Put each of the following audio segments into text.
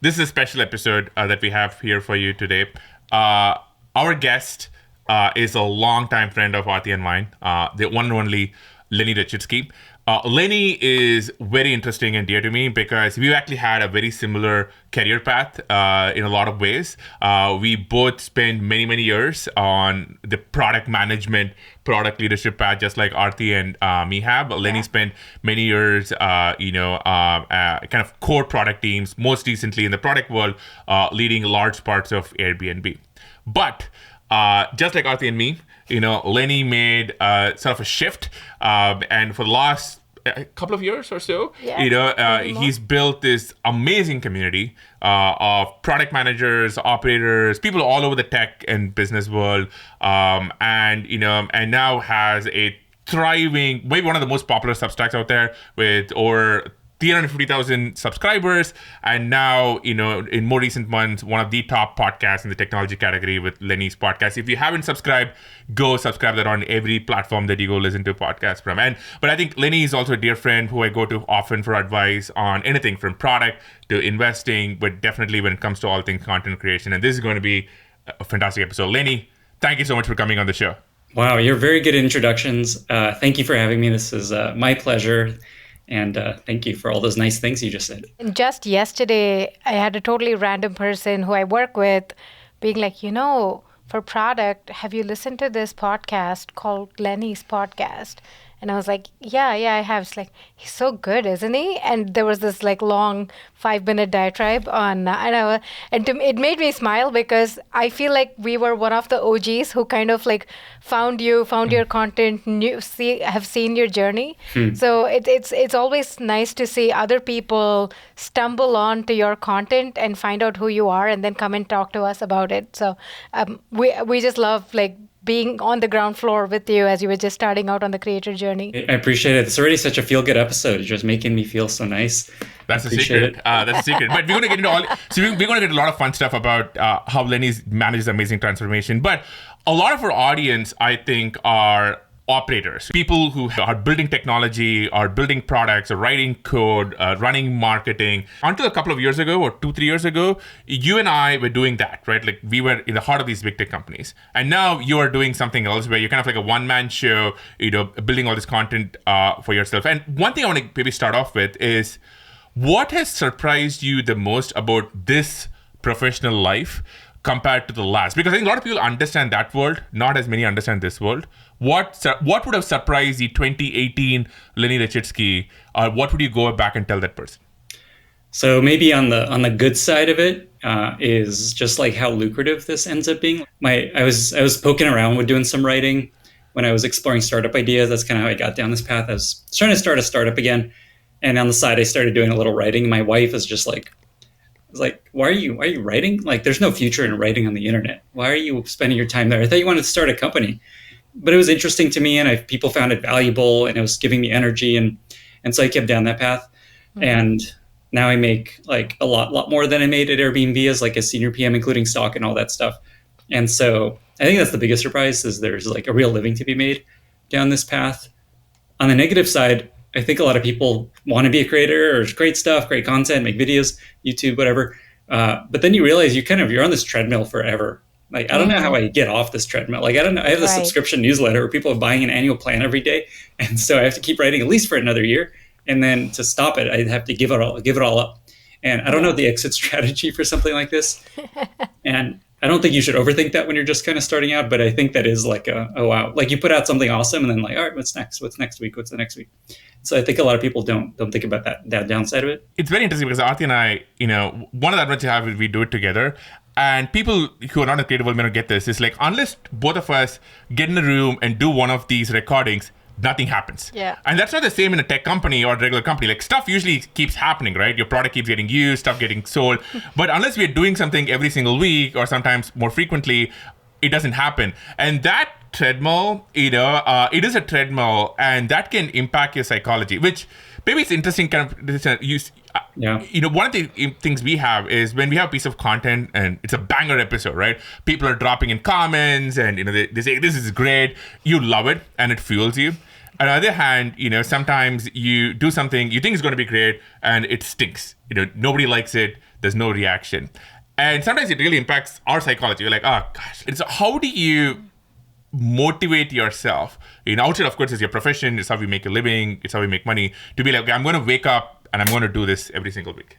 This is a special episode that we have here for you today. Our guest is a longtime friend of Aarthi and mine, the one and only Lenny Rachitsky. Lenny is very interesting and dear to me because we actually had a very similar career path in a lot of ways. We both spent many, many years on the product management, product leadership path, just like Aarthi and me have. Lenny spent many years, kind of core product teams, most recently in the product world, leading large parts of Airbnb. But just like Aarthi and me, Lenny made sort of a shift, and for the last couple of years or so, he's built this amazing community of product managers, operators, people all over the tech and business world, and now has a thriving, maybe one of the most popular Substacks out there with over 350,000 subscribers, and now, in more recent months, one of the top podcasts in the technology category with Lenny's podcast. If you haven't subscribed, go subscribe that on every platform that you go listen to podcasts from. But I think Lenny is also a dear friend who I go to often for advice on anything from product to investing, but definitely when it comes to all things content creation. And this is going to be a fantastic episode. Lenny, thank you so much for coming on the show. Wow, you're very good at introductions. Thank you for having me. This is my pleasure. And thank you for all those nice things you just said. Just yesterday, I had a totally random person who I work with being like, for product, have you listened to this podcast called Lenny's Podcast? And I was like, yeah, I have. It's like, he's so good, isn't he? And there was this long 5-minute diatribe on, it made me smile because I feel like we were one of the OGs who kind of found your content, have seen your journey. So it's always nice to see other people stumble onto your content and find out who you are and then come and talk to us about it. So we just love being on the ground floor with you as you were just starting out on the creator journey. I appreciate it. It's already such a feel-good episode. It's just making me feel so nice. That's the secret. That's the secret. But we're going to get into we're going to get a lot of fun stuff about how Lenny's manages amazing transformation. But a lot of our audience, I think, are operators, people who are building technology, are building products, are writing code, running marketing. Until a couple of years ago, or 2-3 years ago, you and I were doing that, right? We were in the heart of these big tech companies. And now you are doing something else where you're kind of like a one-man show, building all this content for yourself. And one thing I want to maybe start off with is, what has surprised you the most about this professional life compared to the last? Because I think a lot of people understand that world, not as many understand this world. What would have surprised the 2018 Lenny Rachitsky, or what would you go back and tell that person? So maybe on the good side of it is just how lucrative this ends up being. I was poking around with doing some writing when I was exploring startup ideas. That's kind of how I got down this path. I was trying to start a startup again, and on the side I started doing a little writing. My wife is just why are you writing? There's no future in writing on the internet. Why are you spending your time there? I thought you wanted to start a company. But it was interesting to me, and people found it valuable, and it was giving me energy, and so I kept down that path. Mm-hmm. And now I make a lot more than I made at Airbnb as a senior PM, including stock and all that stuff. And so I think that's the biggest surprise, is there's a real living to be made down this path. On the negative side, I think a lot of people want to be a creator or great stuff, great content, make videos, YouTube, whatever. But then you realize you're on this treadmill forever. I don't know how I get off this treadmill. I don't know. I have a subscription newsletter where people are buying an annual plan every day. And so I have to keep writing at least for another year. And then to stop it, I'd have to give it all up. And I don't know the exit strategy for something like this. And I don't think you should overthink that when you're just kind of starting out. But I think that is oh, wow. You put out something awesome and then all right, what's next? What's next week? What's the next week? So I think a lot of people don't think about that downside of it. It's very interesting because Aarthi and I, one of the advantages I have is we do it together. And people who are not in the creative world may not get this. It's unless both of us get in the room and do one of these recordings, nothing happens. Yeah. And that's not the same in a tech company or a regular company. Stuff usually keeps happening, right? Your product keeps getting used, stuff getting sold. But unless we're doing something every single week or sometimes more frequently, it doesn't happen. And that treadmill, it is a treadmill, and that can impact your psychology, which maybe it's interesting kind of use. One of the things we have is when we have a piece of content and it's a banger episode, right? People are dropping in comments and they say this is great. You love it and it fuels you. On the other hand, sometimes you do something you think is going to be great and it stinks. Nobody likes it. there's no reaction. And sometimes it really impacts our psychology. We're like, oh gosh. And so how do you motivate yourself? Outside, of course, is your profession, it's how you make a living, it's how you make money, to be like, okay, I'm going to wake up and I'm going to do this every single week.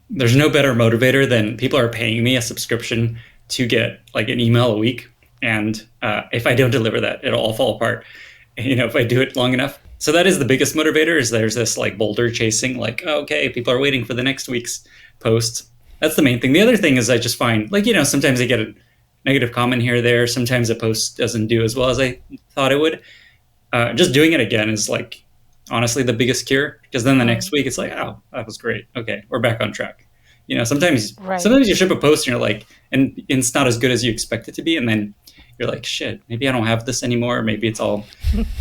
There's no better motivator than people are paying me a subscription to get like an email a week. And if I don't deliver that, it'll all fall apart, if I do it long enough. So that is the biggest motivator, is there's this like boulder chasing, like, oh, okay, people are waiting for the next week's post. That's the main thing. The other thing is I just find, like, sometimes I get a negative comment here or there. Sometimes a post doesn't do as well as I thought it would. Just doing it again is like, honestly, the biggest cure, because then the next week it's like, oh, that was great. Okay, we're back on track. Sometimes you ship a post and you're like, and it's not as good as you expect it to be. And then you're like, shit, maybe I don't have this anymore. Maybe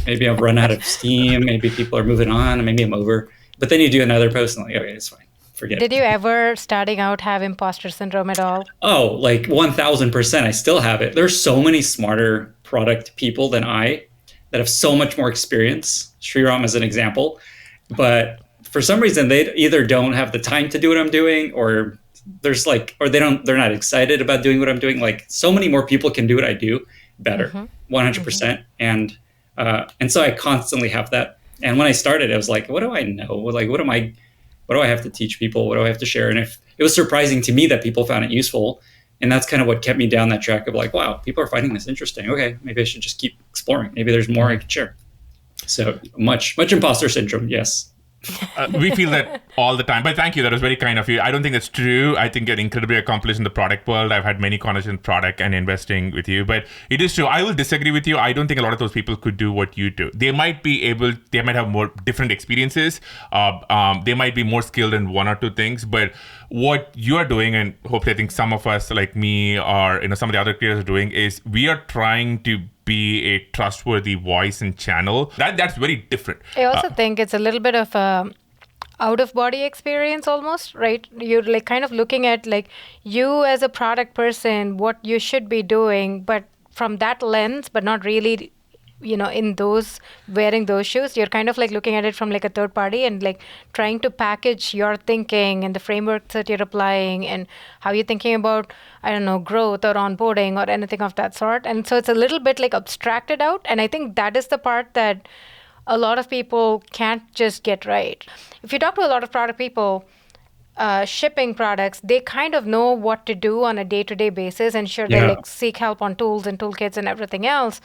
maybe I've run out of steam. Maybe people are moving on. Maybe I'm over. But then you do another post and like, okay, it's fine. Forget it. Did you ever, starting out, have imposter syndrome at all? Oh, like 1000%. I still have it. There's so many smarter product people than I that have so much more experience. Sriram is an example. But for some reason, they either don't have the time to do what I'm doing, or they're not excited about doing what I'm doing. Like, so many more people can do what I do better, 100%. And so I constantly have that. And when I started, I was like, what do I know? Like, what do I have to teach people? What do I have to share? And if it was surprising to me that people found it useful, and that's kind of what kept me down that track of like, wow, people are finding this interesting. Okay, maybe I should just keep exploring. Maybe there's more I could share. So much imposter syndrome. Yes. We feel that all the time, but thank you. That was very kind of you. I don't think that's true. I think you're incredibly accomplished in the product world. I've had many conversations in product and investing with you, but it is true. I will disagree with you. I don't think a lot of those people could do what you do. They might have more different experiences. They might be more skilled in one or two things, but what you are doing, and hopefully I think some of us like me or some of the other creators are doing, is we are trying to be a trustworthy voice and channel. That's very different. I also think it's a little bit of a out-of-body experience almost, right? You're like kind of looking at like you as a product person, what you should be doing, but from that lens, but not really, in those, wearing those shoes. You're kind of like looking at it from like a third party and like trying to package your thinking and the frameworks that you're applying and how you're thinking about, I don't know, growth or onboarding or anything of that sort. And so it's a little bit like abstracted out. And I think that is the part that a lot of people can't just get right. If you talk to a lot of product people, shipping products, they kind of know what to do on a day-to-day basis, and sure, they like seek help on tools and toolkits and everything else.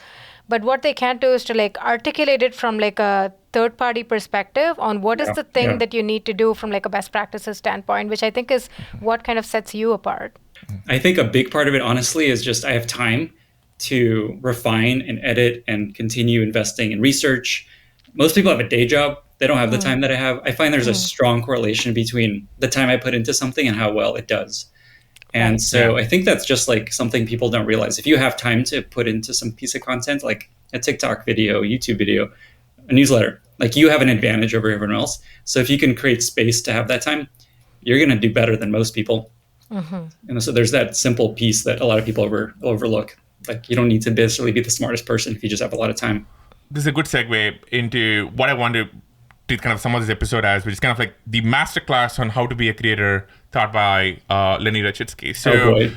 But what they can't do is to like articulate it from like a third-party perspective on what is the thing that you need to do from like a best practices standpoint, which I think is what kind of sets you apart. I think a big part of it, honestly, is just I have time to refine and edit and continue investing in research. Most people have a day job. They don't have the time that I have. I find there's a strong correlation between the time I put into something and how well it does. And so I think that's just like something people don't realize. If you have time to put into some piece of content, like a TikTok video, YouTube video, a newsletter, like you have an advantage over everyone else. So if you can create space to have that time, you're going to do better than most people. And so there's that simple piece that a lot of people overlook. Like, you don't need to necessarily be the smartest person if you just have a lot of time. This is a good segue into what I want to kind of sum up this episode as, which is kind of like the masterclass on how to be a creator taught by Lenny Rachitsky. So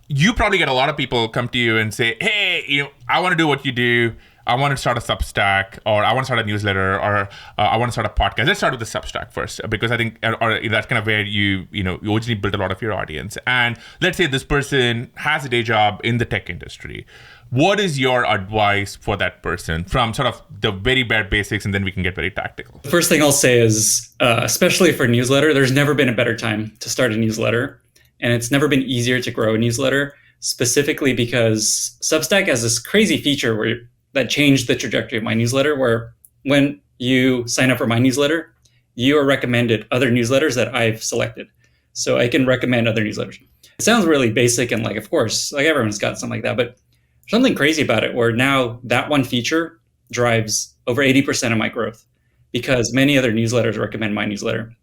you probably get a lot of people come to you and say, hey, I want to do what you do. I want to start a Substack, or I want to start a newsletter, or I want to start a podcast. Let's start with the Substack first, because I think or that's kind of where you originally built a lot of your audience. And let's say this person has a day job in the tech industry. What is your advice for that person from sort of the very bare basics, and then we can get very tactical? The first thing I'll say is, especially for newsletter, there's never been a better time to start a newsletter. And it's never been easier to grow a newsletter, specifically because Substack has this crazy feature that changed the trajectory of my newsletter, where when you sign up for my newsletter, you are recommended other newsletters that I've selected. So I can recommend other newsletters. It sounds really basic and like, of course, like everyone's got something like that, but something crazy about it where now that one feature drives over 80% of my growth because many other newsletters recommend my newsletter.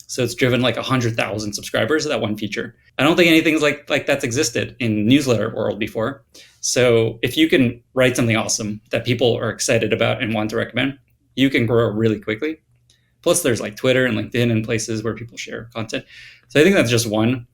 So it's driven like 100,000 subscribers, that one feature. I don't think anything like that's existed in newsletter world before. So if you can write something awesome that people are excited about and want to recommend, you can grow really quickly. Plus there's like Twitter and LinkedIn and places where people share content. So I think that's just one.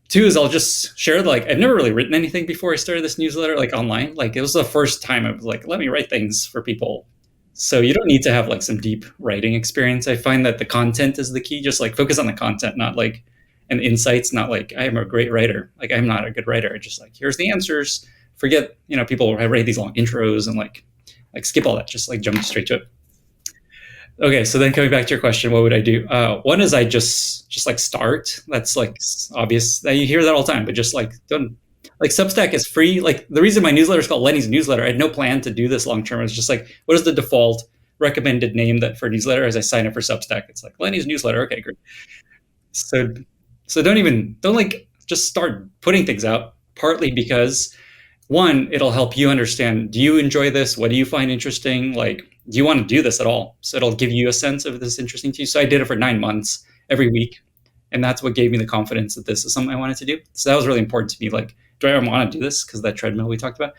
Two is I'll just share, like, I've never really written anything before I started this newsletter, like online. Like it was the first time I was like, let me write things for people. So you don't need to have like some deep writing experience. I find that the content is the key. Just like focus on the content, not like, and insights, not like I am a great writer. Like I'm not a good writer. I just like, here's the answers. Forget, people write these long intros and like skip all that. Just like jump straight to it. Okay, so then coming back to your question, what would I do? One is I just like start. That's like obvious. You hear that all the time, but just like don't. Like Substack is free. Like the reason my newsletter is called Lenny's Newsletter, I had no plan to do this long term. It's just like, what is the default recommended name that for newsletter as I sign up for Substack? It's like Lenny's Newsletter. Okay, great. So don't like just start putting things out. Partly because one, it'll help you understand, do you enjoy this? What do you find interesting? Like, do you want to do this at all? So it'll give you a sense of this interesting to you. So I did it for 9 months every week. And that's what gave me the confidence that this is something I wanted to do. So that was really important to me. Like, do I want to do this? Because that treadmill we talked about.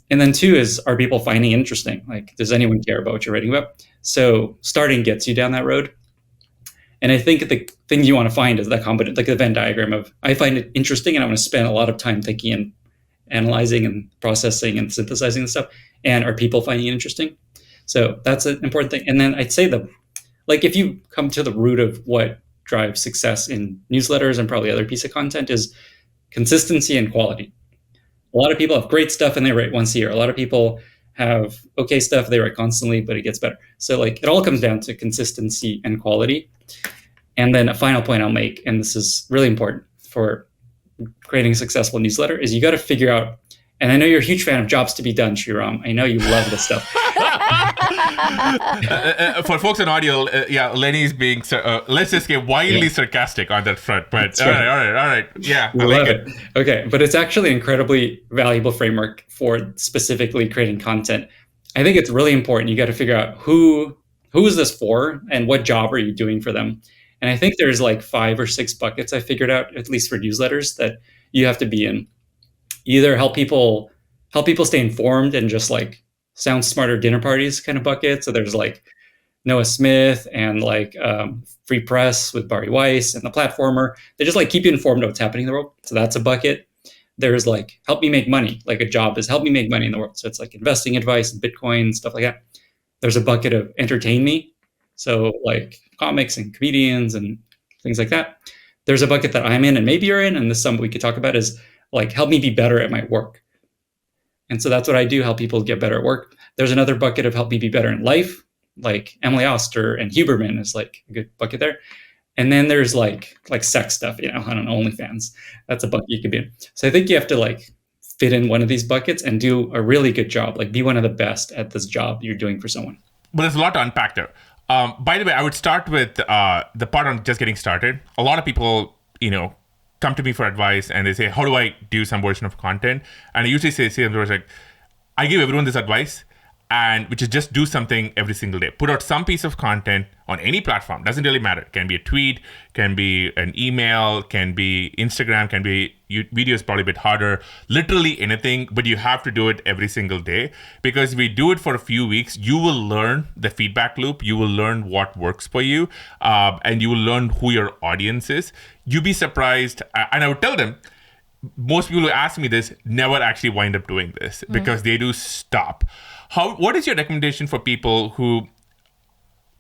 And then two is, are people finding it interesting? Like, does anyone care about what you're writing about? So starting gets you down that road. And I think the thing you want to find is that combination, like the Venn diagram of, I find it interesting and I want to spend a lot of time thinking and analyzing and processing and synthesizing and stuff. And are people finding it interesting? So that's an important thing. And then I'd say like if you come to the root of what drives success in newsletters and probably other piece of content is consistency and quality. A lot of people have great stuff and they write once a year. A lot of people have okay stuff, they write constantly, but it gets better. So like it all comes down to consistency and quality. And then a final point I'll make, and this is really important for creating a successful newsletter, is you got to figure out, and I know you're a huge fan of jobs to be done, Sriram. I know you love this stuff. For folks in audio, Lenny's being, let's just get wildly sarcastic on that front. But all right. Yeah, I like it. Okay, but it's actually an incredibly valuable framework for specifically creating content. I think it's really important. You got to figure out who is this for and what job are you doing for them. And I think there's like 5 or 6 buckets I figured out, at least for newsletters, that you have to be in. Either help people stay informed and just like sound smarter dinner parties kind of bucket. So there's like Noah Smith and like Free Press with Barry Weiss and The Platformer. They just like keep you informed of what's happening in the world. So that's a bucket. There's like help me make money. Like a job is help me make money in the world. So it's like investing advice and Bitcoin, stuff like that. There's a bucket of entertain me. So like comics and comedians and things like that. There's a bucket that I'm in and maybe you're in, and this is something we could talk about, is like help me be better at my work. And so that's what I do, help people get better at work. There's another bucket of help me be better in life, like Emily Oster and Huberman is like a good bucket there. And then there's like sex stuff, I don't know, OnlyFans. That's a bucket you could be in. So I think you have to like fit in one of these buckets and do a really good job, like be one of the best at this job you're doing for someone. But there's a lot to unpack there. By the way, I would start with the part on just getting started. A lot of people, come to me for advice and they say, how do I do some version of content? And I usually say like, I give everyone this advice, and which is just do something every single day. Put out some piece of content on any platform. Doesn't really matter. It can be a tweet, can be an email, can be Instagram, can be video is probably a bit harder. Literally anything, but you have to do it every single day, because if we do it for a few weeks, you will learn the feedback loop. You will learn what works for you, and you will learn who your audience is. You'd be surprised, and I would tell them, most people who ask me this never actually wind up doing this because they do stop. What is your recommendation for people who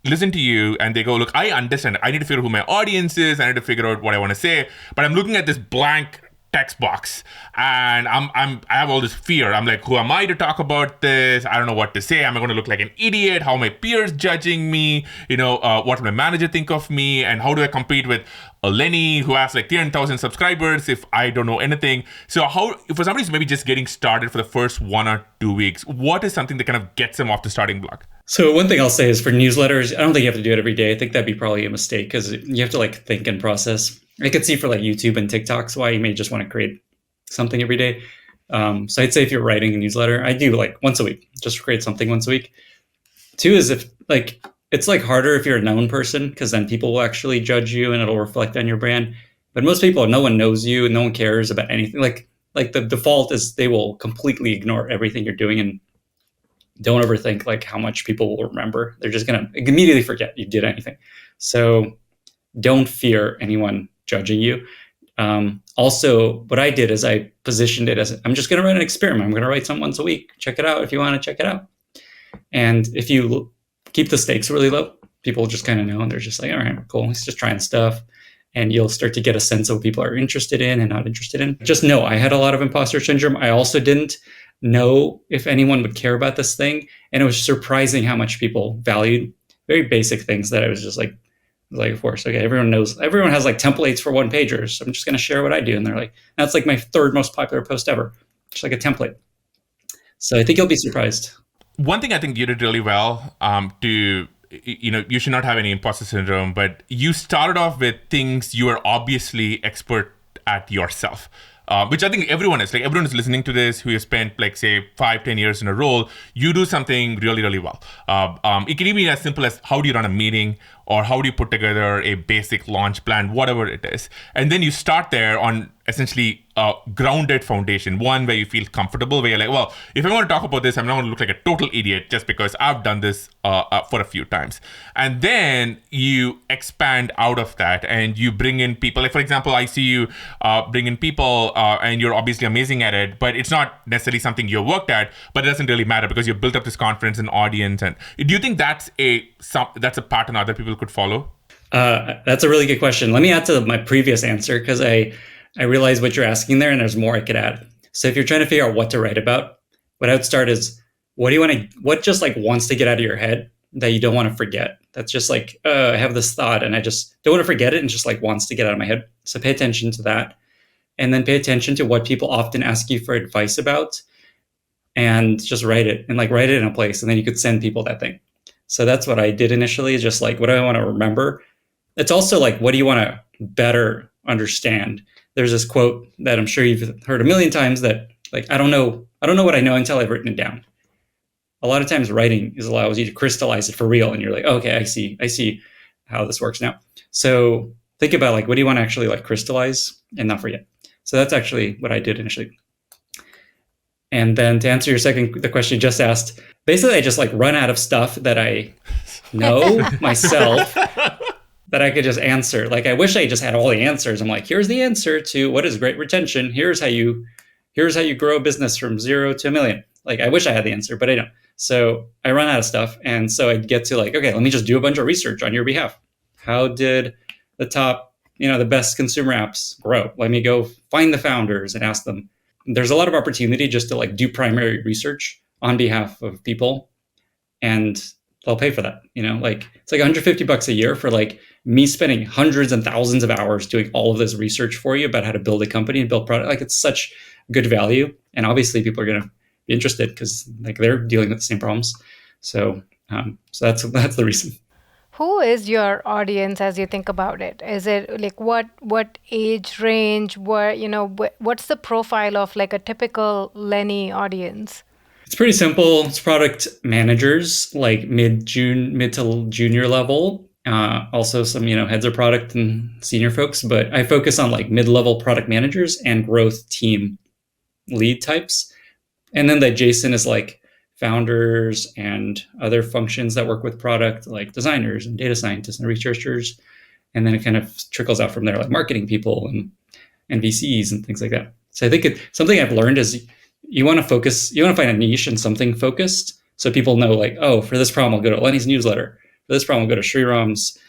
listen to you and they go, look, I understand. I need to figure out who my audience is. I need to figure out what I want to say, but I'm looking at this blank text box and I have all this fear. I'm like, who am I to talk about this? I don't know what to say. Am I going to look like an idiot? How are my peers judging me? What will my manager think of me? And how do I compete with a Lenny who has like 10,000 subscribers if I don't know anything? So for somebody who's maybe just getting started for the first 1 or 2 weeks, what is something that kind of gets them off the starting block? So one thing I'll say is for newsletters, I don't think you have to do it every day. I think that'd be probably a mistake because you have to like think and process. I could see for like YouTube and TikToks why you may just want to create something every day. So I'd say if you're writing a newsletter, I do like once a week, just create something once a week. 2 is if like, it's like harder if you're a known person because then people will actually judge you and it'll reflect on your brand. But most people, no one knows you and no one cares about anything. Like the default is they will completely ignore everything you're doing and don't overthink like how much people will remember. They're just going to immediately forget you did anything. So don't fear anyone judging you. Also, what I did is I positioned it as, I'm just going to run an experiment. I'm going to write something once a week. Check it out if you want to check it out. And if you keep the stakes really low, people just kind of know, and they're just like, all right, cool, he's just trying stuff. And you'll start to get a sense of what people are interested in and not interested in. Just know I had a lot of imposter syndrome. I also didn't know if anyone would care about this thing. And it was surprising how much people valued very basic things that I was just like, of course, okay, everyone has like templates for one pagers. So I'm just going to share what I do. And they're like, that's like my third most popular post ever. Just like a template. So I think you'll be surprised. One thing I think you did really well you should not have any imposter syndrome, but you started off with things you are obviously expert at yourself. Which I think everyone is. Like, everyone is listening to this who has spent, like, say, 5-10 years in a role. You do something really, really well. It can even be as simple as how do you run a meeting, or how do you put together a basic launch plan, whatever it is. And then you start there on essentially a grounded foundation, one where you feel comfortable, where you're like, well, if I want to talk about this, I'm not going to look like a total idiot just because I've done this for a few times. And then you expand out of that and you bring in people. Like, for example, I see you bring in people and you're obviously amazing at it, but it's not necessarily something you worked at, but it doesn't really matter because you've built up this confidence and audience. And do you think that's a pattern other people could follow? That's a really good question. Let me add to my previous answer, because I realize what you're asking there, and there's more I could add. So if you're trying to figure out what to write about, what I would start is, what just like wants to get out of your head that you don't want to forget? That's just like, I have this thought and I just don't want to forget it, and just like wants to get out of my head. So pay attention to that. And then pay attention to what people often ask you for advice about, and just write it in a place, and then you could send people that thing. So that's what I did initially, is just like, what do I want to remember? It's also like, what do you want to better understand? There's this quote that I'm sure you've heard a million times that, like, I don't know what I know until I've written it down. A lot of times writing allows you to crystallize it for real, and you're like, okay, I see how this works now. So think about, like, what do you want to actually like crystallize and not forget? So that's actually what I did initially. And then to answer the question you just asked, basically I just like run out of stuff that I know myself that I could just answer. Like, I wish I just had all the answers. I'm like, here's the answer to what is great retention. Here's how you grow a business from 0 to 1 million. Like, I wish I had the answer, but I don't. So I run out of stuff. And so I'd get to like, okay, let me just do a bunch of research on your behalf. How did the top, the best consumer apps grow? Let me go find the founders and ask them. There's a lot of opportunity just to like do primary research on behalf of people, and they'll pay for that. Like, it's like $150 a year for like me spending hundreds and thousands of hours doing all of this research for you about how to build a company and build product. Like, it's such good value. And obviously people are going to be interested because like they're dealing with the same problems. So that's the reason. Who is your audience as you think about it? Is it like what age range? What's the profile of like a typical Lenny audience? It's pretty simple. It's product managers, like mid to junior level. Also some, heads of product and senior folks, but I focus on like mid-level product managers and growth team lead types. And then the adjacent is like founders and other functions that work with product, like designers and data scientists and researchers. And then it kind of trickles out from there, like marketing people and VCs and things like that. So I think something I've learned is you want to find a niche and something focused. So people know, like, oh, for this problem, I'll go to Lenny's newsletter. For this problem, I'll go to Sriram's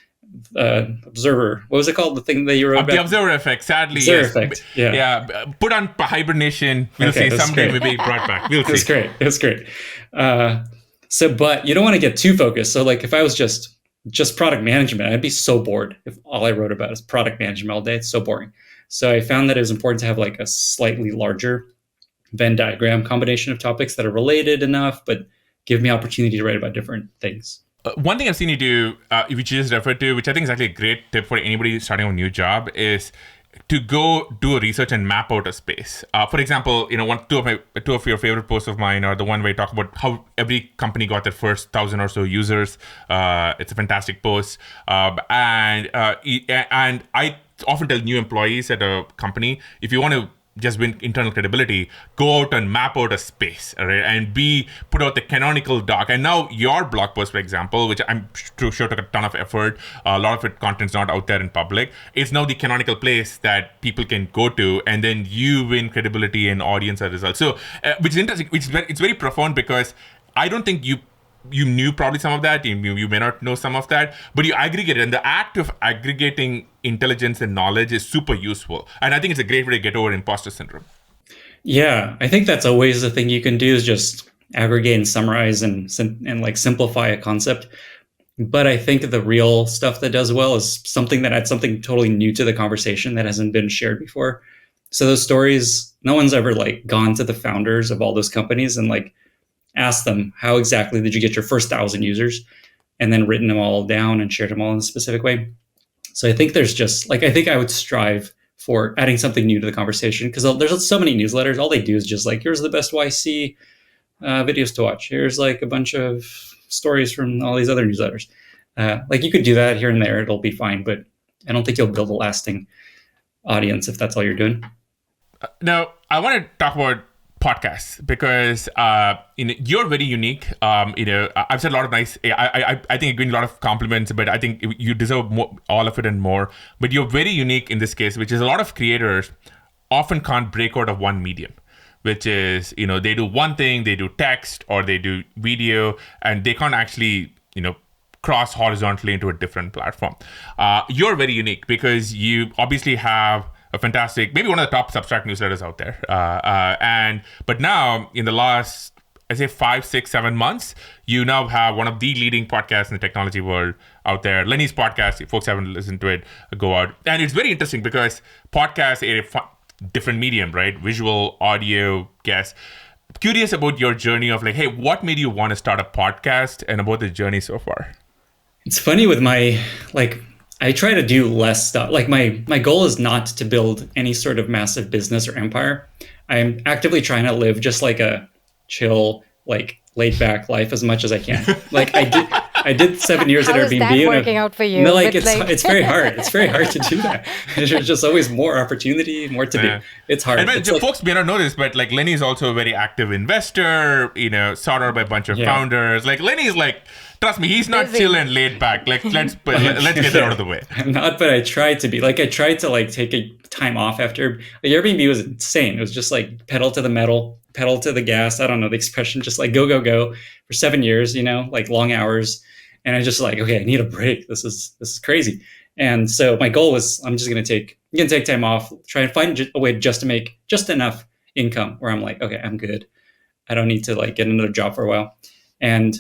Observer. What was it called? The thing that you wrote about? The Observer Effect, sadly. Observer yes. Effect, yeah. Yeah, put on hibernation. We'll see. Someday we'll be brought back. We'll see. It was great. But you don't want to get too focused. So like if I was just product management, I'd be so bored if all I wrote about is product management all day. It's so boring. So I found that it was important to have like a slightly larger Venn diagram combination of topics that are related enough, but give me opportunity to write about different things. One thing I've seen you do, which you just referred to, which I think is actually a great tip for anybody starting a new job, is to go do a research and map out a space. For example, two of your favorite posts of mine are the one where you talk about how every company got their first 1,000 or so users. It's a fantastic post, and I often tell new employees at a company, if you want to just win internal credibility, go out and map out a space, right? And put out the canonical doc. And now your blog post, for example, which I'm sure took a ton of effort, a lot of it content's not out there in public, is now the canonical place that people can go to, and then you win credibility and audience as a result. So, which is interesting, it's very profound, because I don't think you knew probably some of that, you may not know some of that, but you aggregate it. And the act of aggregating intelligence and knowledge is super useful. And I think it's a great way to get over imposter syndrome. Yeah, I think that's always the thing you can do, is just aggregate and summarize and like simplify a concept. But I think the real stuff that does well is something that adds something totally new to the conversation that hasn't been shared before. So those stories, no one's ever like gone to the founders of all those companies and like asked them, how exactly did you get your first 1,000 users, and then written them all down and shared them all in a specific way. So I think there's just like, I think I would strive for adding something new to the conversation, because there's so many newsletters. All they do is just like, here's the best YC videos to watch. Here's like a bunch of stories from all these other newsletters. Like you could do that here and there. It'll be fine, but I don't think you'll build a lasting audience if that's all you're doing. Now, I want to talk about podcasts, because you're very unique. I've said a lot of nice. I think you're getting a lot of compliments, but I think you deserve more, all of it and more. But you're very unique in this case, which is a lot of creators often can't break out of one medium, which is they do one thing, they do text or they do video, and they can't actually cross horizontally into a different platform. You're very unique because you obviously have a fantastic, maybe one of the top Substack newsletters out there. But now in the last, I say 5, 6, 7 months, you now have one of the leading podcasts in the technology world out there. Lenny's podcast, if folks haven't listened to it, go out. And it's very interesting because podcasts are a different medium, right? Visual, audio, guests. Curious about your journey of like, hey, what made you want to start a podcast, and about the journey so far? It's funny with my, I try to do less stuff. Like my goal is not to build any sort of massive business or empire. I'm actively trying to live just like a chill, like laid back life as much as I can. Like I did 7 years at Airbnb. How is that working out for you? No, it's very hard. It's very hard to do that. There's just always more opportunity, more to do. It's hard. And folks may not know this, but like Lenny is also a very active investor, sought out by a bunch of founders. Like Lenny is like, trust me, he's not chill and laid back. Like let's get that out of the way. I'm not, but I tried to be. Like I tried to take a time off after. Like Airbnb was insane. It was just like pedal to the metal, pedal to the gas. I don't know the expression. Just like go for 7 years. Like long hours. And I just like, okay, I need a break. This is crazy. And so my goal was, I'm just gonna take time off, try and find a way just to make just enough income where I'm like, okay, I'm good. I don't need to like get another job for a while. And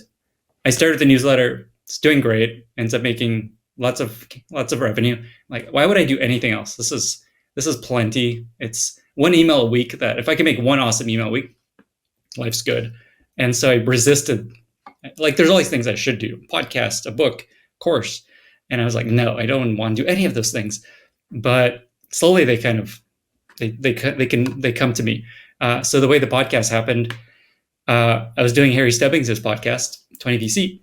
I started the newsletter. It's doing great. Ends up making lots of revenue. Like, why would I do anything else? This is plenty. It's one email a week. That if I can make one awesome email a week, life's good. And so I resisted. Like, there's all these things I should do: podcast, a book, course. And I was like, no, I don't want to do any of those things. But slowly, they kind of they come to me. So the way the podcast happened. I was doing Harry Stubbings' podcast, 20VC.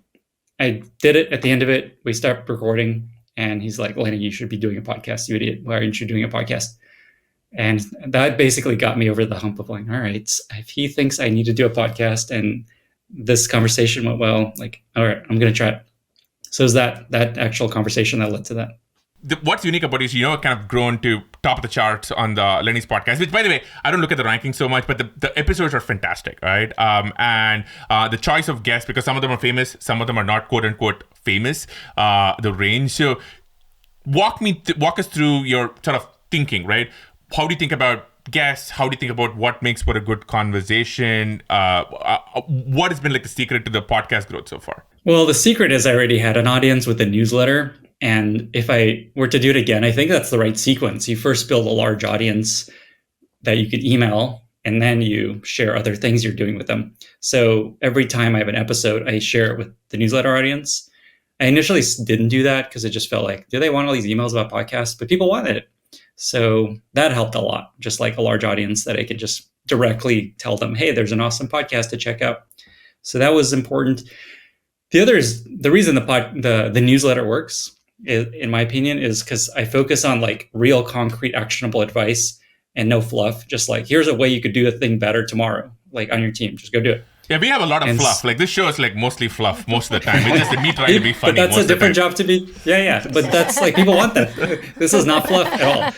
I did it. At the end of it, we stopped recording, and he's like, Lenny, you should be doing a podcast, you idiot. Why aren't you doing a podcast? And that basically got me over the hump of like, all right, if he thinks I need to do a podcast and this conversation went well, like, all right, I'm going to try it. So it was that actual conversation that led to that. What's unique about it is, kind of grown to top of the charts on the Lenny's podcast, which, by the way, I don't look at the rankings so much, but the episodes are fantastic, right? And the choice of guests, because some of them are famous, some of them are not quote unquote famous, the range. So walk us through your sort of thinking, right? How do you think about guests? How do you think about what makes for a good conversation? What has been like the secret to the podcast growth so far? Well, the secret is I already had an audience with the newsletter. And if I were to do it again, I think that's the right sequence. You first build a large audience that you can email, and then you share other things you're doing with them. So every time I have an episode, I share it with the newsletter audience. I initially didn't do that because it just felt like, do they want all these emails about podcasts? But people wanted it. So that helped a lot, just like a large audience that I could just directly tell them, hey, there's an awesome podcast to check out. So that was important. The other is the reason the newsletter works, in my opinion, is because I focus on like real concrete actionable advice. and no fluff. Just like, here's a way you could do a thing better tomorrow, like on your team. Just go do it. Yeah, we have a lot of fluff. Like this show is like mostly fluff most of the time. It's just me trying to be funny. But that's most a different of the time. job to be. Yeah. But that's like, people want that. This is not fluff at all.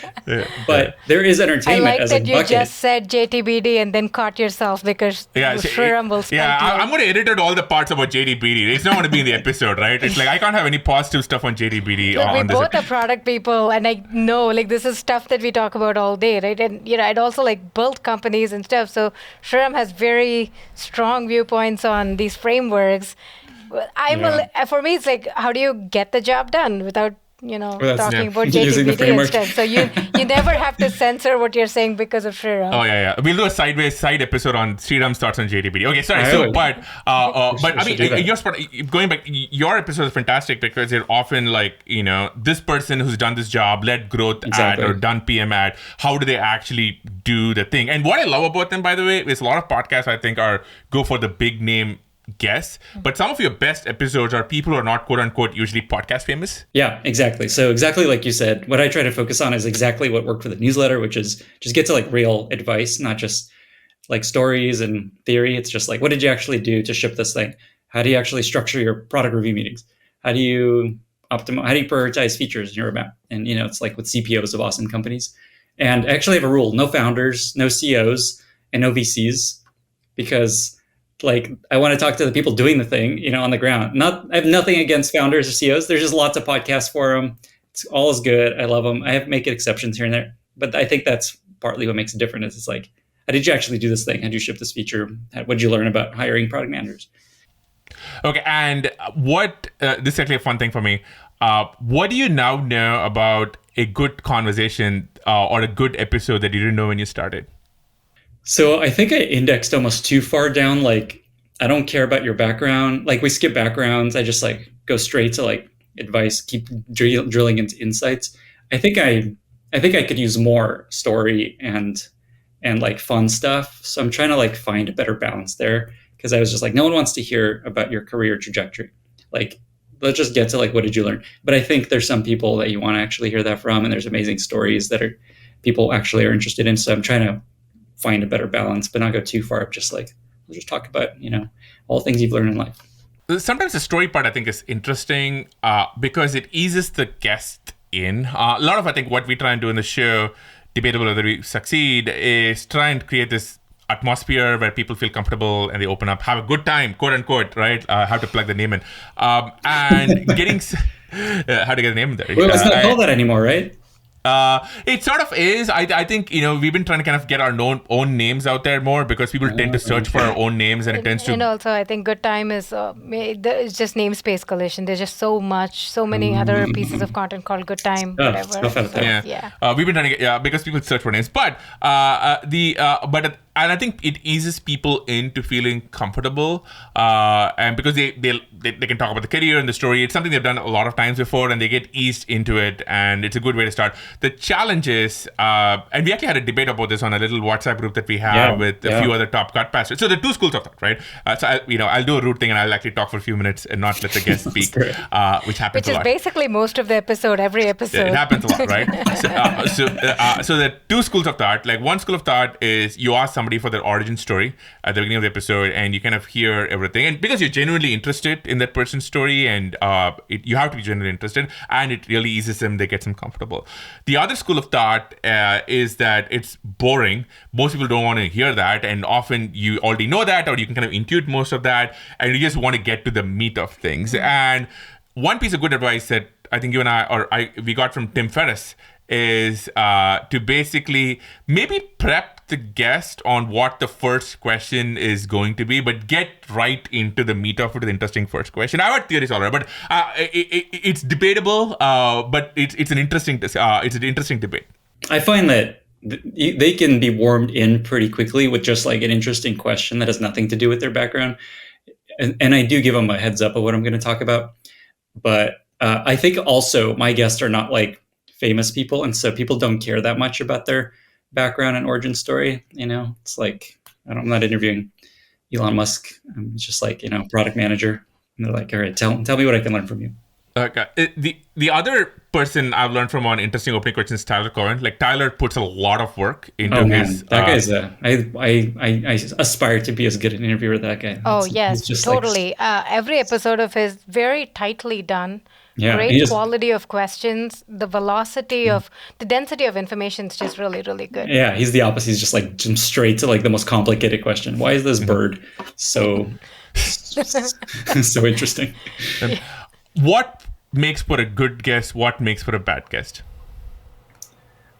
But there is I entertainment like as that a you bucket. just said JTBD and then caught yourself because Sriram will spell I'm going to edit out all the parts about JDBD. It's not going to be in the episode, right? It's like I can't have any positive stuff on JDBD. Look, we on this. both are product people, and I know like this is stuff that we talk about all day, right? And I'd also like built companies and stuff. So Sriram has very strong viewpoints on these frameworks. For me, it's like, how do you get the job done without talking about using the JTBD and framework. stuff? So you never have to censor what you're saying because of Sriram. Oh yeah. We'll do a side episode on Sriram's thoughts on JDBD. Okay, sorry. But I mean, your spot, going back, your episode is fantastic because they're often like, this person who's done this job, led growth ad or done PM ad. How do they actually do the thing? And what I love about them, by the way, is a lot of podcasts I think go for the big name guess, but some of your best episodes are people who are not quote unquote usually podcast famous. Yeah, exactly. So exactly like you said, what I try to focus on is exactly what worked for the newsletter, which is just get to like real advice, not just like stories and theory. It's just like, what did you actually do to ship this thing? How do you actually structure your product review meetings? How do you prioritize features in your roadmap? And it's like with CPOs of awesome companies. And I actually have a rule: no founders, no CEOs, and no VCs, because like I want to talk to the people doing the thing, on the ground. I have nothing against founders or CEOs. There's just lots of podcasts for them. It's all is good. I love them. I make exceptions here and there, but I think that's partly what makes it different. Is it's like, how did you actually do this thing? How did you ship this feature? What did you learn about hiring product managers? Okay, and this is actually a fun thing for me. What do you now know about a good conversation or a good episode that you didn't know when you started? So I think I indexed almost too far down. Like, I don't care about your background. Like, we skip backgrounds. I just like go straight to like advice, keep drilling into insights. I think I could use more story and like fun stuff. So I'm trying to like find a better balance there, because I was just like, no one wants to hear about your career trajectory. Like, let's just get to like, what did you learn? But I think there's some people that you want to actually hear that from, and there's amazing stories that people actually are interested in. So I'm trying to find a better balance, but not go too far up. Just like, we'll just talk about, all things you've learned in life. Sometimes the story part I think is interesting because it eases the guest in. A lot of, I think, what we try and do in the show, debatable whether we succeed, is try and create this atmosphere where people feel comfortable and they open up, have a good time, quote unquote, right? Have to plug the name in. And getting, how to get the name in there. Well, it's not called that anymore, right? It sort of is. I think, we've been trying to kind of get our own names out there more, because people tend to search for our own names, and it tends to... And also, I think Good Time is it's just namespace collision. There's just so many other pieces of content called Good Time, whatever. We've been trying to get, because people search for names. But and I think it eases people into feeling comfortable, and because they can talk about the career and the story. It's something they've done a lot of times before, and they get eased into it, and it's a good way to start. The challenge is, and we actually had a debate about this on a little WhatsApp group that we have with a few other top cut pastors. So the two schools of thought, right? I'll do a root thing, and I'll actually talk for a few minutes and not let the guest speak, which happens a lot. Which is basically most of the episode, every episode. It happens a lot, right? So the two schools of thought. Like, one school of thought is you ask somebody for their origin story at the beginning of the episode, and you kind of hear everything, and because you're genuinely interested in that person's story, and you have to be genuinely interested, and it really eases them, they get them comfortable. The other school of thought is that it's boring. Most people don't want to hear that, and often you already know that, or you can kind of intuit most of that, and you just want to get to the meat of things. And one piece of good advice that I think you and we got from Tim Ferriss is to basically maybe prep the guest on what the first question is going to be, but get right into the meat of it, the interesting first question. I've had theories already, but it's debatable, but it's an interesting debate. I find that they can be warmed in pretty quickly with just like an interesting question that has nothing to do with their background. And I do give them a heads up of what I'm going to talk about. But I think also my guests are not like famous people, and so people don't care that much about their background and origin story. It's like, I'm not interviewing Elon Musk. I'm just like, product manager. And they're like, all right, tell me what I can learn from you. The other person I've learned from on interesting opening questions is Tyler Cohen. Like Tyler puts a lot of work into his. That guy's I aspire to be as good an interviewer as that guy. Oh, He's yes, just totally. Every episode of his very tightly done. Yeah, Great quality of questions. The velocity of the density of information is just really, really good. Yeah, he's the opposite. He's just like jump straight to like the most complicated question. Why is this bird so so interesting? What makes for a good guest? What makes for a bad guest?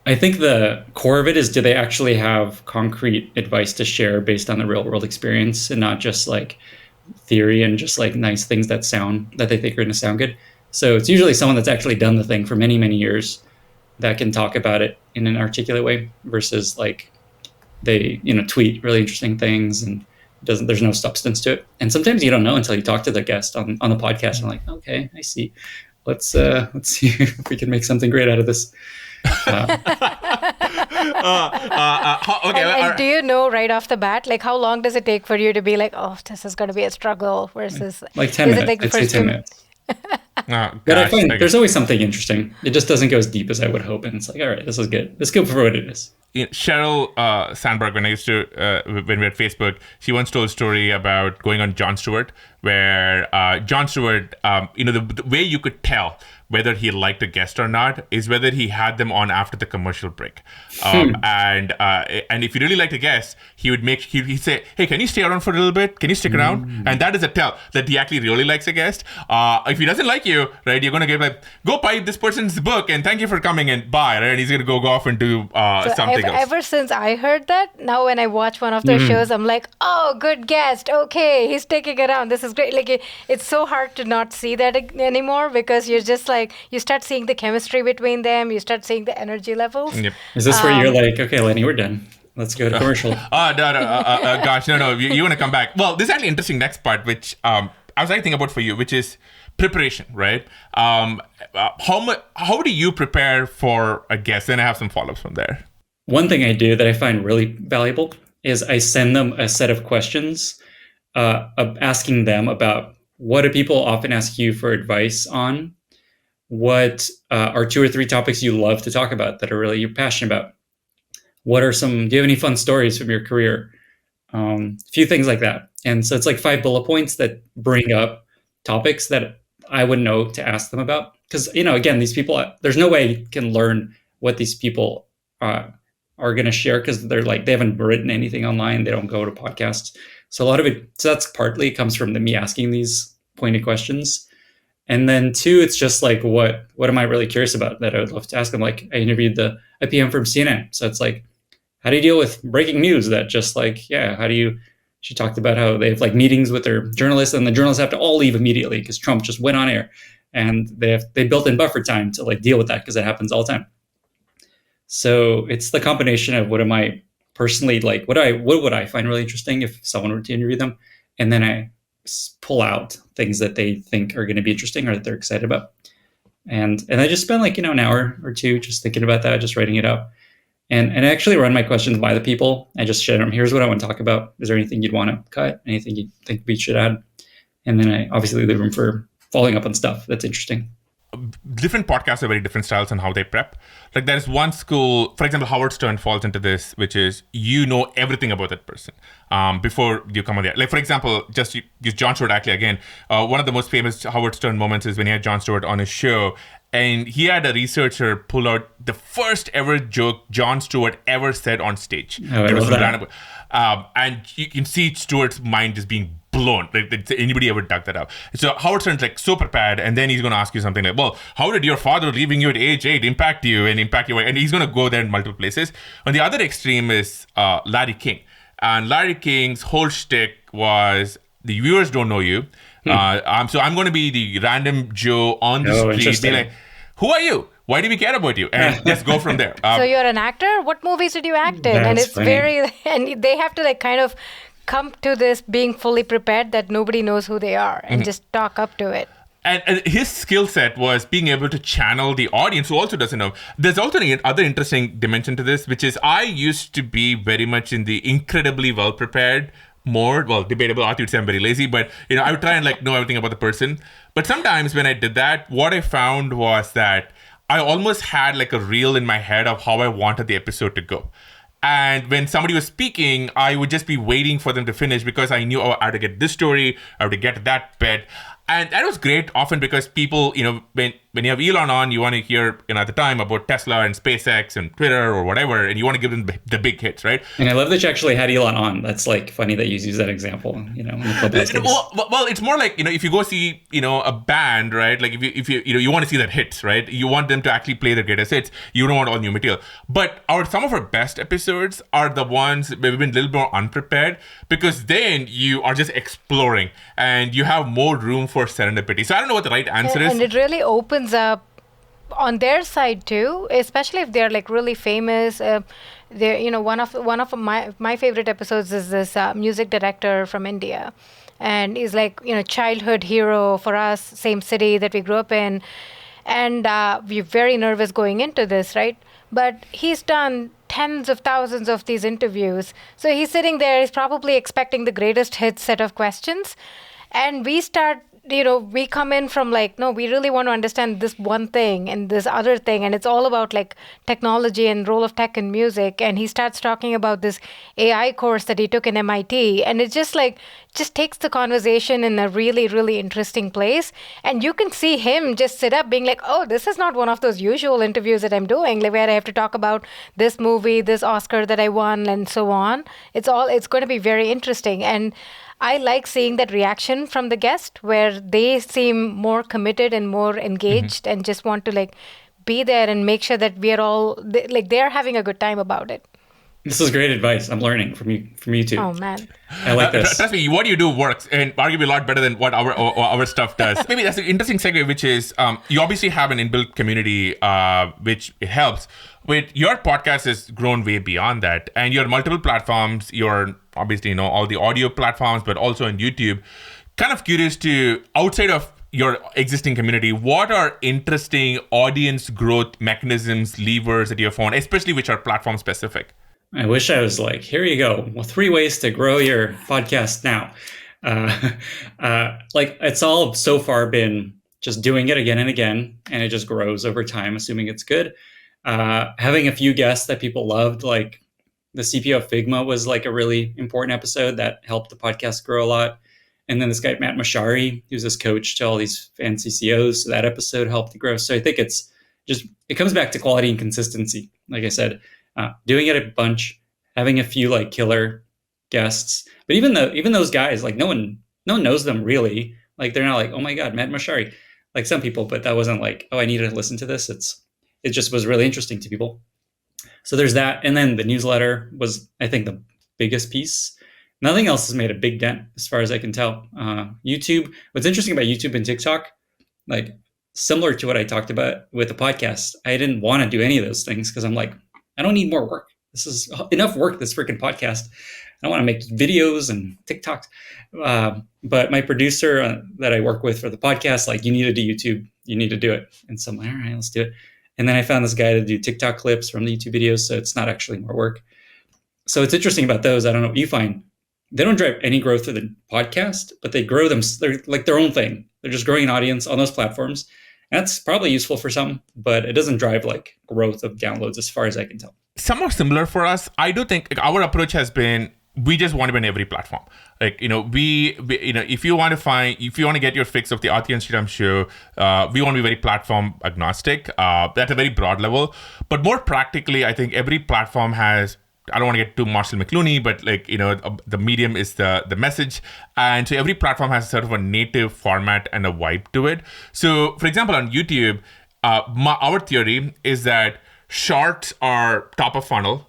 I think the core of it is, do they actually have concrete advice to share based on the real world experience and not just like theory and just like nice things that they think are going to sound good. So it's usually someone that's actually done the thing for many, many years that can talk about it in an articulate way versus like they, tweet really interesting things and there's no substance to it. And sometimes you don't know until you talk to the guest on the podcast. And I'm like, okay, I see. Let's see if we can make something great out of this. Okay. And do you know right off the bat, like how long does it take for you to be like, oh, this is going to be a struggle versus like 10 minutes? Like I'd say 10 minutes. But I find there's always something interesting. It just doesn't go as deep as I would hope. And it's like, all right, this is good. Let's go for what it is. Sheryl Sandberg, when we were at Facebook, she once told a story about going on Jon Stewart, where Jon Stewart, the way you could tell whether he liked a guest or not is whether he had them on after the commercial break. And if he really liked a guest, he'd say, hey, can you stay around for a little bit? Can you stick around? And that is a tell that he actually really likes a guest. If he doesn't like you, right, you're going to give like, go buy this person's book and thank you for coming and bye, right? And he's going to go off and do something else. Ever since I heard that, now when I watch one of those shows, I'm like, oh, good guest. Okay, he's sticking around. This is great. Like it's so hard to not see that anymore because you're just like, you start seeing the chemistry between them. You start seeing the energy levels. Yep. Is this where you're like, okay, Lenny, we're done. Let's go to commercial. Gosh, no. You want to come back. Well, this is actually interesting next part, which I was thinking about for you, which is preparation, right? How do you prepare for a guest? Then I have some follow-ups from there. One thing I do that I find really valuable is I send them a set of questions asking them about what do people often ask you for advice on? What are 2 or 3 topics you love to talk about that are really you're passionate about? Do you have any fun stories from your career? A few things like that. And so it's like 5 bullet points that bring up topics that I would know to ask them about. Because, again, these people, there's no way you can learn what these people are going to share because they're like, they haven't written anything online. They don't go to podcasts. So a lot of it, so that's partly comes from me asking these pointed questions. And then 2, it's just like, what am I really curious about that I would love to ask them? Like I interviewed a PM from CNN. So it's like, how do you deal with breaking news that just like, she talked about how they have like meetings with their journalists and the journalists have to all leave immediately because Trump just went on air and they built in buffer time to like deal with that because it happens all the time. So it's the combination of what am I personally like, what would I find really interesting if someone were to interview them? And then I pull out things that they think are going to be interesting or that they're excited about. And I just spend like, an hour or 2 just thinking about that, just writing it up. And I actually run my questions by the people. I just share them. Here's what I want to talk about. Is there anything you'd want to cut? Anything you think we should add? And then I obviously leave room for following up on stuff that's interesting. Different podcasts have very different styles on how they prep. Like there's one school, for example, Howard Stern falls into this, which is everything about that person before you come on there. Like for example, just use Jon Stewart actually again. One of the most famous Howard Stern moments is when he had Jon Stewart on his show, and he had a researcher pull out the first ever joke Jon Stewart ever said on stage. Oh, I love that. And you can see Stewart's mind just being blown. Like, did anybody ever dug that up? So Howard Stern's like so prepared, and then he's going to ask you something like, well, how did your father leaving you at age 8 impact you and impact your wife? And he's going to go there in multiple places. On the other extreme is Larry King. And Larry King's whole shtick was the viewers don't know you. So I'm going to be the random Joe on the street. Be like, who are you? Why do we care about you? And just go from there. So you're an actor? What movies did you act in? And it's funny. And they have to like kind of come to this being fully prepared that nobody knows who they are and just talk up to it. And his skill set was being able to channel the audience who also doesn't know. There's also another interesting dimension to this, which is I used to be very much in the incredibly well-prepared mode. Well, debatable. Aarthi would say I'm very lazy, but I would try and like know everything about the person. But sometimes when I did that, what I found was that I almost had like a reel in my head of how I wanted the episode to go. And when somebody was speaking, I would just be waiting for them to finish because I knew, I had to get this story, I had to get that bit. And that was great often because people, when you have Elon on, you want to hear, at the time about Tesla and SpaceX and Twitter or whatever, and you want to give them the big hits, right? And I love that you actually had Elon on. That's like funny that you use that example, in the Clubhouse days. Well, it's more like, if you go see, a band, right? Like if you want to see their hits, right? You want them to actually play their greatest hits. You don't want all new material. But some of our best episodes are the ones where we've been a little more unprepared, because then you are just exploring and you have more room for serendipity. So I don't know what the right answer is. And it really opens up on their side too, especially if they're like really famous. They're, one of my favorite episodes is this music director from India, and he's like, childhood hero for us, same city that we grew up in, and we're very nervous going into this, right? But he's done tens of thousands of these interviews, so he's sitting there, he's probably expecting the greatest hits set of questions, and we start, we come in from like, no, we really want to understand this one thing and this other thing. And it's all about like technology and role of tech in music. And he starts talking about this AI course that he took in MIT. And it's just takes the conversation in a really, really interesting place. And you can see him just sit up being like, oh, this is not one of those usual interviews that I'm doing, like where I have to talk about this movie, this Oscar that I won, and so on. It's going to be very interesting. And I like seeing that reaction from the guest where they seem more committed and more engaged and just want to like be there and make sure that we are all they're having a good time about it. This is great advice. I'm learning from you too. Oh man, I like this. Trust me, what you do works, and arguably a lot better than what our stuff does. Maybe that's an interesting segue, which is you obviously have an inbuilt community, which helps. With your podcast has grown way beyond that, and you're multiple platforms. You're obviously all the audio platforms, but also on YouTube. Kind of curious to, outside of your existing community, what are interesting audience growth mechanisms, levers that you have found, especially which are platform specific? I wish I was like, here you go. Well, 3 ways to grow your podcast now. It's all so far been just doing it again and again, and it just grows over time, assuming it's good. Having a few guests that people loved, like the CPO of Figma was like a really important episode that helped the podcast grow a lot. And then this guy, Matt Mashari, who's this coach to all these fancy CEOs. So that episode helped to grow. So I think it comes back to quality and consistency. Like I said, doing it a bunch, having a few like killer guests. But even those guys, like no one knows them really. Like they're not like, oh my God, Matt Mashari, like some people, but that wasn't like, oh, I need to listen to this. It just was really interesting to people. So there's that. And then the newsletter was, I think, the biggest piece. Nothing else has made a big dent as far as I can tell. YouTube, what's interesting about YouTube and TikTok, like similar to what I talked about with the podcast, I didn't want to do any of those things because I'm like, I don't need more work. This is enough work, this freaking podcast. I don't want to make videos and TikToks. But my producer that I work with for the podcast, like, you need to do YouTube. You need to do it. And so I'm like, all right, let's do it. And then I found this guy to do TikTok clips from the YouTube videos. So it's not actually more work. So it's interesting about those. I don't know what you find. They don't drive any growth through the podcast, but they grow them. They're like their own thing. They're just growing an audience on those platforms. And that's probably useful for some, but it doesn't drive like growth of downloads as far as I can tell. Somewhat similar for us. I do think our approach has been, we just want to be on every platform. Like, we if you want to get your fix of the Aarthi and Sriram show, we want to be very platform agnostic. That's a very broad level. But more practically, I think every platform has, I don't want to get too Marshall McLuhan, but like, the medium is the message. And so every platform has sort of a native format and a vibe to it. So for example, on YouTube, our theory is that shorts are top of funnel.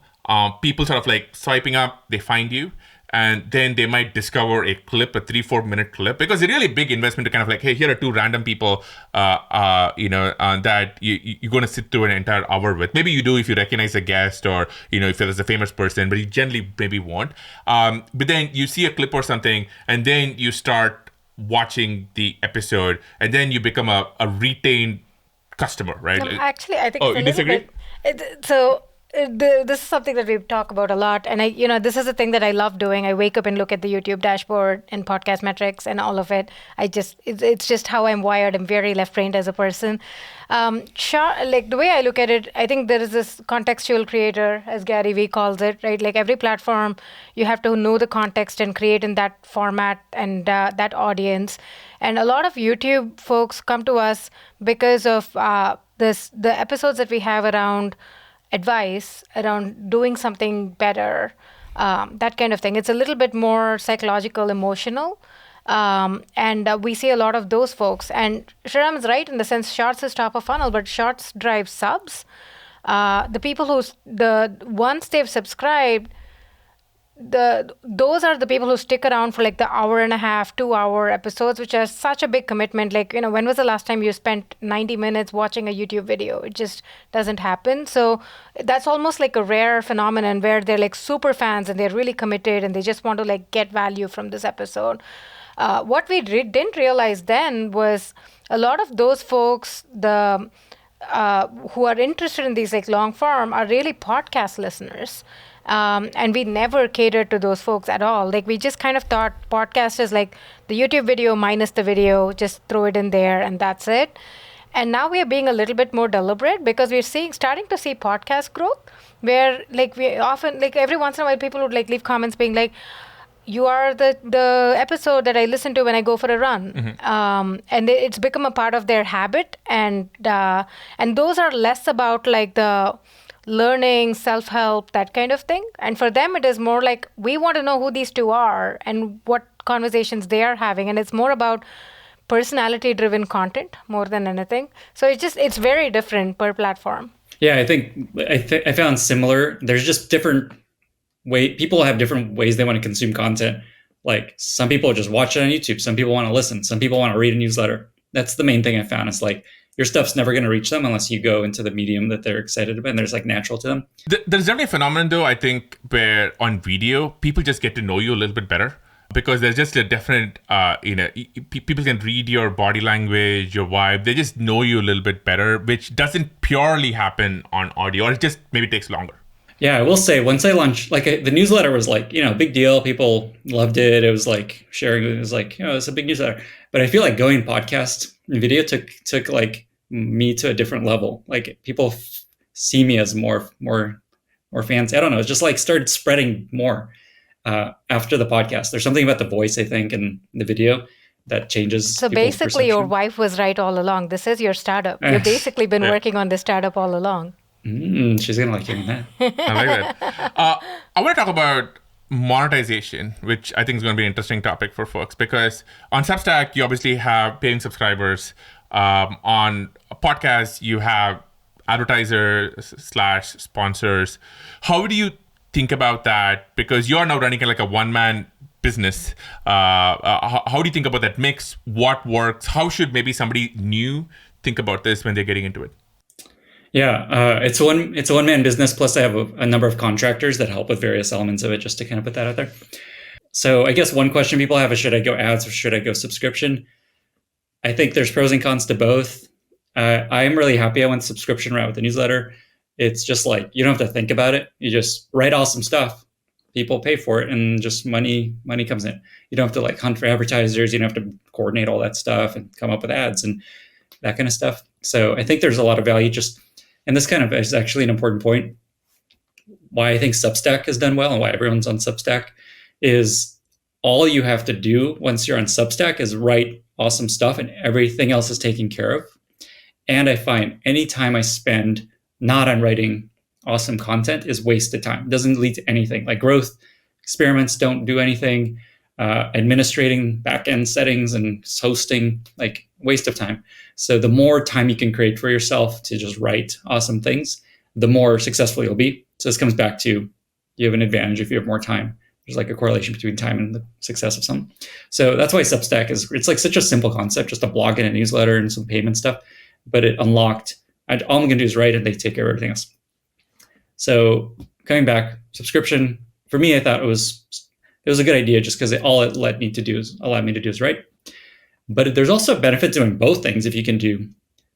People sort of like swiping up, they find you, and then they might discover a clip, a 3-4 minute clip, because it's a really big investment to kind of like, hey, here are 2 random people, that you're going to sit through an entire hour with. Maybe you do if you recognize a guest or, if there's a famous person, but you generally maybe won't. But then you see a clip or something, and then you start watching the episode, and then you become a retained customer, right? No, actually, I think Oh, it's a you little disagree? bit. So this is something that we talk about a lot, and this is a thing that I love doing. I wake up and look at the YouTube dashboard and podcast metrics and all of it. It's just how I'm wired. I'm very left-brained as a person. Like the way I look at it, I think there is this contextual creator, as Gary Vee calls it, right? Like every platform, you have to know the context and create in that format and that audience. And a lot of YouTube folks come to us because of the episodes that we have around advice, around doing something better, that kind of thing. It's a little bit more psychological, emotional. And we see a lot of those folks. And Sriram is right in the sense Shorts is top of funnel, but Shorts drive subs. The people once they've subscribed, those are the people who stick around for like the hour and a half, 2-hour episodes, which are such a big commitment. Like, when was the last time you spent 90 minutes watching a YouTube video? It just doesn't happen. So that's almost like a rare phenomenon where they're like super fans and they're really committed and they just want to like get value from this episode. What we didn't realize then was a lot of those folks, who are interested in these like long form, are really podcast listeners. And we never catered to those folks at all. Like we just kind of thought podcast is like the YouTube video minus the video, just throw it in there and that's it. And now we are being a little bit more deliberate because we're starting to see podcast growth where like we often, like every once in a while people would like leave comments being like, you are the episode that I listen to when I go for a run. Mm-hmm. And it's become a part of their habit. And those are less about like the learning, self-help, that kind of thing. And for them, it is more like, we want to know who these two are and what conversations they are having. And it's more about personality-driven content more than anything. So it's very different per platform. Yeah, I think I found similar. There's just different people have different ways they want to consume content. Like some people just watch it on YouTube. Some people want to listen. Some people want to read a newsletter. That's the main thing I found. It's like, your stuff's never going to reach them unless you go into the medium that they're excited about and there's like natural to them. There's definitely a phenomenon though, I think, where on video, people just get to know you a little bit better because there's just a definite, people can read your body language, your vibe. They just know you a little bit better, which doesn't purely happen on audio, or it just maybe takes longer. Yeah, I will say once I launched, like the newsletter was like, big deal. People loved it. It was like sharing. It was like, it's a big newsletter. But I feel like going podcast and video took like me to a different level. Like people see me as more fancy. I don't know. It's just like started spreading more after the podcast. There's something about the voice, I think, and the video that changes. So basically, your wife was right all along. This is your startup. You've basically been working on this startup all along. She's gonna like hearing that. I like that. I want to talk about monetization, which I think is going to be an interesting topic for folks, because on Substack you obviously have paying subscribers. On a podcast you have advertisers / sponsors. How do you think about that? Because you're now running like a one-man business. How do you think about that mix? What works? How should maybe somebody new think about this when they're getting into it? Yeah, it's a one-man business. Plus, I have a number of contractors that help with various elements of it, just to kind of put that out there. So I guess one question people have is, should I go ads or should I go subscription? I think there's pros and cons to both. I'm really happy I went subscription route with the newsletter. It's just like, you don't have to think about it. You just write awesome stuff. People pay for it and just money comes in. You don't have to like hunt for advertisers. You don't have to coordinate all that stuff and come up with ads and that kind of stuff. So I think there's a lot of value and this kind of is actually an important point. Why I think Substack has done well and why everyone's on Substack is all you have to do once you're on Substack is write awesome stuff and everything else is taken care of. And I find any time I spend not on writing awesome content is wasted time. It doesn't lead to anything. Like growth experiments don't do anything. Administrating backend settings and hosting, like waste of time. So the more time you can create for yourself to just write awesome things, the more successful you'll be. So this comes back to you have an advantage if you have more time. There's like a correlation between time and the success of something. So that's why Substack it's like such a simple concept, just a blog and a newsletter and some payment stuff, but it unlocked, all I'm gonna do is write and they take care of everything else. So coming back, subscription, for me, I thought it was a good idea just because all it allowed me to do is write. But there's also a benefit doing both things if you can do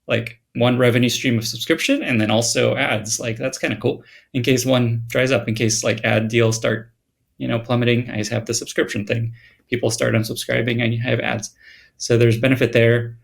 like one revenue stream of subscription and then also ads. Like that's kind of cool. In case one dries up, in case like ad deals start, plummeting, I just have the subscription thing. People start unsubscribing, I have ads. So there's benefit there.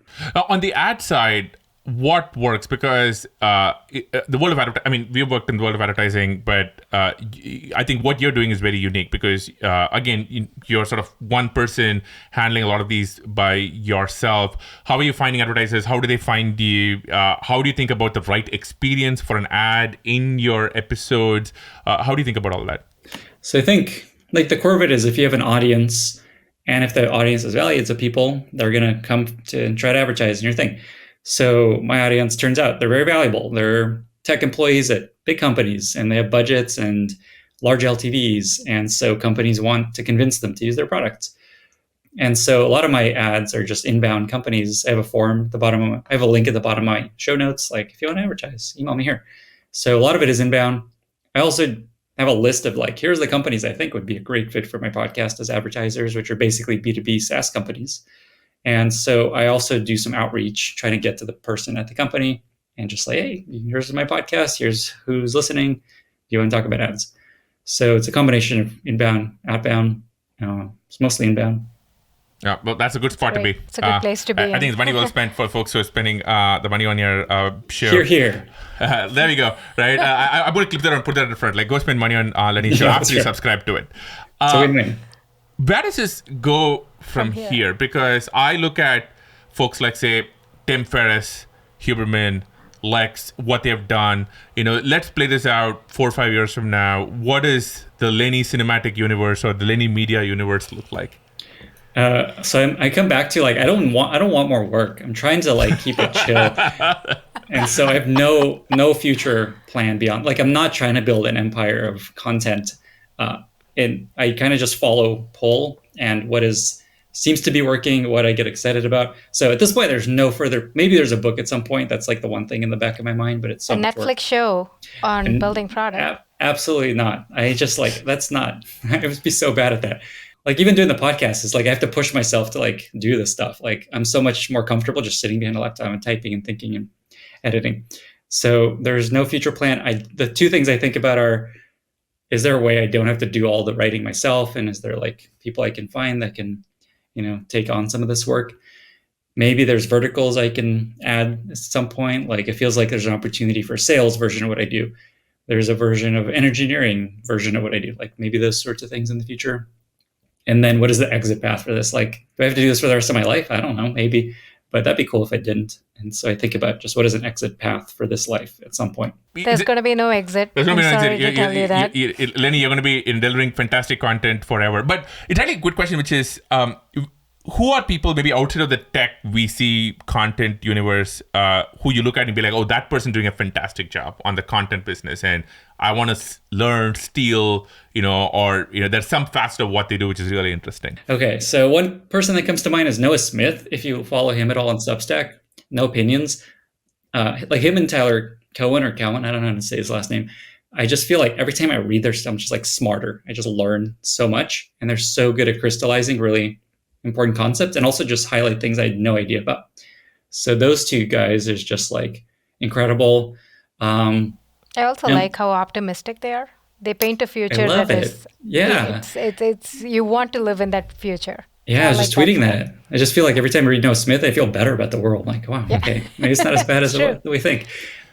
On the ad side, what works? Because the world of advertising, I mean, we've worked in the world of advertising, but I think what you're doing is very unique because, again, you're sort of one person handling a lot of these by yourself. How are you finding advertisers? How do they find you? How do you think about the right experience for an ad in your episodes? How do you think about all that? So I think like the core of it is if you have an audience and if the audience is valued to people, they're going to come to and try to advertise in your thing. So my audience turns out they're very valuable. They're tech employees at big companies and they have budgets and large LTVs. And so companies want to convince them to use their products. And so a lot of my ads are just inbound companies. I have a form at the bottom. I have a link at the bottom of my show notes. Like if you want to advertise, email me here. So a lot of it is inbound. I also have a list of like, here's the companies I think would be a great fit for my podcast as advertisers, which are basically B2B SaaS companies. And so I also do some outreach, trying to get to the person at the company and just say, hey, here's my podcast. Here's who's listening. Do you want to talk about ads? So it's a combination of inbound, outbound. It's mostly inbound. Yeah, well, that's a good spot to be. It's a good place to be. I think it's money well spent for folks who are spending the money on your show. Here. There we go. Right. I'm going to clip that and put that in front. Like, go spend money on Lenny's show after you subscribe to it. It's a win-win. Where does this go from here? Because I look at folks like, say, Tim Ferriss, Huberman, Lex, what they've done. Let's play this out 4 or 5 years from now. What does the Lenny cinematic universe or the Lenny media universe look like? So I come back to like I don't want more work. I'm trying to like keep it chill, and so I have no future plan beyond. Like I'm not trying to build an empire of content, and I kind of just follow pull and what seems to be working, what I get excited about. So at this point, there's no further. Maybe there's a book at some point. That's like the one thing in the back of my mind, but it's so a much Netflix work. show on building product. Absolutely not. I just like that's not. I would be so bad at that. Like even doing the podcast is like I have to push myself to like do this stuff. Like I'm so much more comfortable just sitting behind a laptop and typing and thinking and editing. So there's no future plan. The two things I think about are, is there a way I don't have to do all the writing myself? And is there like people I can find that can, take on some of this work? Maybe there's verticals I can add at some point. Like it feels like there's an opportunity for a sales version of what I do. There's a version of engineering version of what I do. Like maybe those sorts of things in the future. And then what is the exit path for this? Like, do I have to do this for the rest of my life? I don't know, maybe, but that'd be cool if I didn't. And so I think about just what is an exit path for this life at some point. There's going to be no exit. There's going to be no exit. Tell you that. Lenny, you're going to be delivering fantastic content forever. But it's actually a good question, which is, who are people maybe outside of the tech VC content universe who you look at and be like, oh, that person doing a fantastic job on the content business, and I want to learn, steal, or there's some facet of what they do which is really interesting. Okay, so one person that comes to mind is Noah Smith. If you follow him at all on Substack, No Opinions, like him and Tyler Cohen or Cowan, I don't know how to say his last name. I just feel like every time I read their stuff, I'm just like smarter. I just learn so much, and they're so good at crystallizing really important concepts and also just highlight things I had no idea about. So those two guys is just like incredible. I also like how optimistic they are. They paint a future that is, it's you want to live in that future. Yeah, I was just tweeting that. I just feel like every time I read Noah Smith, I feel better about the world. Like, wow, okay, maybe it's not as bad as we think.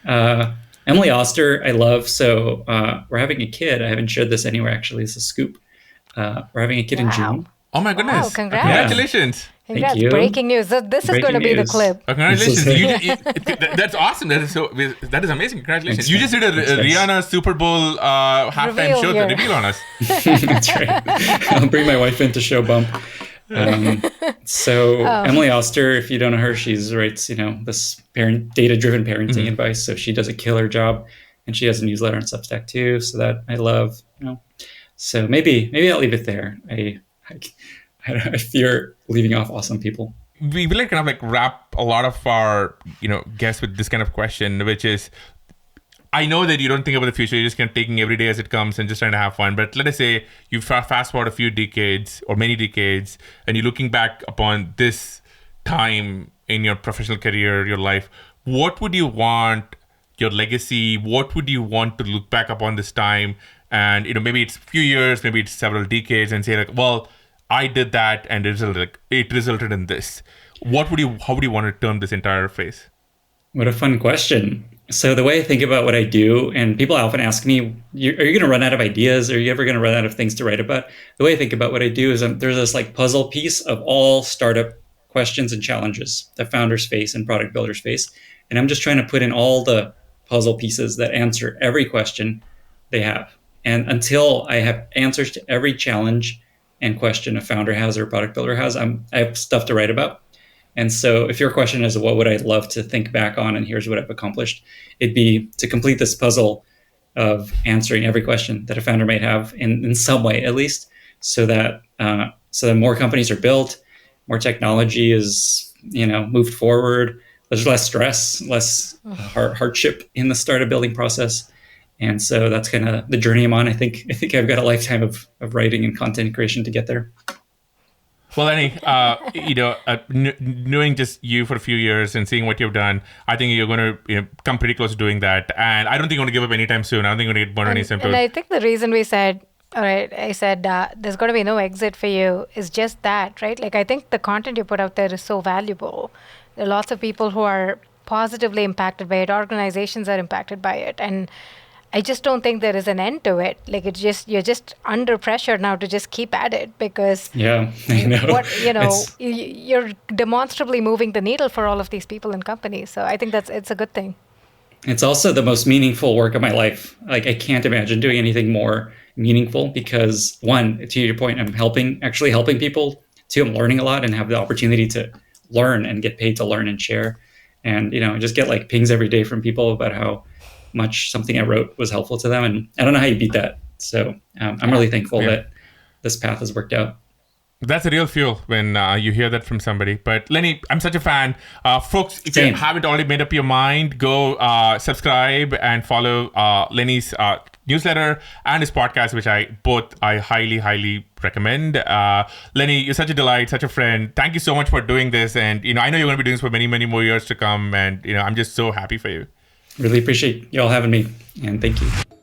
Emily Oster, I love. So we're having a kid. I haven't shared this anywhere, actually. It's a scoop. We're having a kid in June. Oh my goodness. Wow, congrats. Congratulations. Congrats. Thank you. Breaking news. This is going to be the clip. Congratulations. That's awesome. That is amazing. Congratulations. Thanks, you just did a Rihanna Super Bowl halftime show to reveal on us. That's right. I'll bring my wife in to show bump. Emily Oster, if you don't know her, she writes, this data-driven parenting advice. So she does a killer job, and she has a newsletter on Substack too. So that I love, So maybe I'll leave it there. I fear leaving off awesome people. We will kind of wrap a lot of our guests with this kind of question, which is, I know that you don't think about the future. You're just kind of taking every day as it comes and just trying to have fun. But let us say you fast forward a few decades or many decades, and you're looking back upon this time in your professional career, your life. what would you want your legacy? What would you want to look back upon this time? And maybe it's a few years, maybe it's several decades, and say like, well, I did that, and it resulted in this. How would you want to turn this entire phase? What a fun question. So the way I think about what I do, and people often ask me, are you going to run out of ideas? Are you ever going to run out of things to write about? The way I think about what I do is there's this like puzzle piece of all startup questions and challenges that founders face and product builders face. And I'm just trying to put in all the puzzle pieces that answer every question they have. And until I have answers to every challenge and question a founder has or a product builder has, I have stuff to write about. And so if your question is, what would I love to think back on, and here's what I've accomplished, it'd be to complete this puzzle of answering every question that a founder might have in some way, at least, so that more companies are built, more technology is moved forward. There's less stress, less hardship in the startup building process. And so that's kind of the journey I'm on. I think I've got a lifetime of writing and content creation to get there. Well, Lenny, knowing just you for a few years and seeing what you've done, I think you're going to come pretty close to doing that. And I don't think you're going to give up anytime soon. I don't think you're going to get burned any simpler. And I think the reason we said, all right, I said there's going to be no exit for you is just that, right? Like, I think the content you put out there is so valuable. There are lots of people who are positively impacted by it. Organizations are impacted by it. And I just don't think there is an end to it. Like, you're just under pressure now to just keep at it because I know. You're demonstrably moving the needle for all of these people and companies. So I think it's a good thing. It's also the most meaningful work of my life. Like, I can't imagine doing anything more meaningful because, one, to your point, I'm actually helping people. Two, I'm learning a lot and have the opportunity to learn and get paid to learn and share. And, just get like pings every day from people about how much something I wrote was helpful to them. And I don't know how you beat that. So I'm really thankful that this path has worked out. That's a real fuel when you hear that from somebody. But Lenny, I'm such a fan. Folks, if you haven't already made up your mind, go subscribe and follow Lenny's newsletter and his podcast, which I highly, highly recommend. Lenny, you're such a delight, such a friend. Thank you so much for doing this. And, I know you're going to be doing this for many, many more years to come. And, I'm just so happy for you. Really appreciate you all having me. And thank you.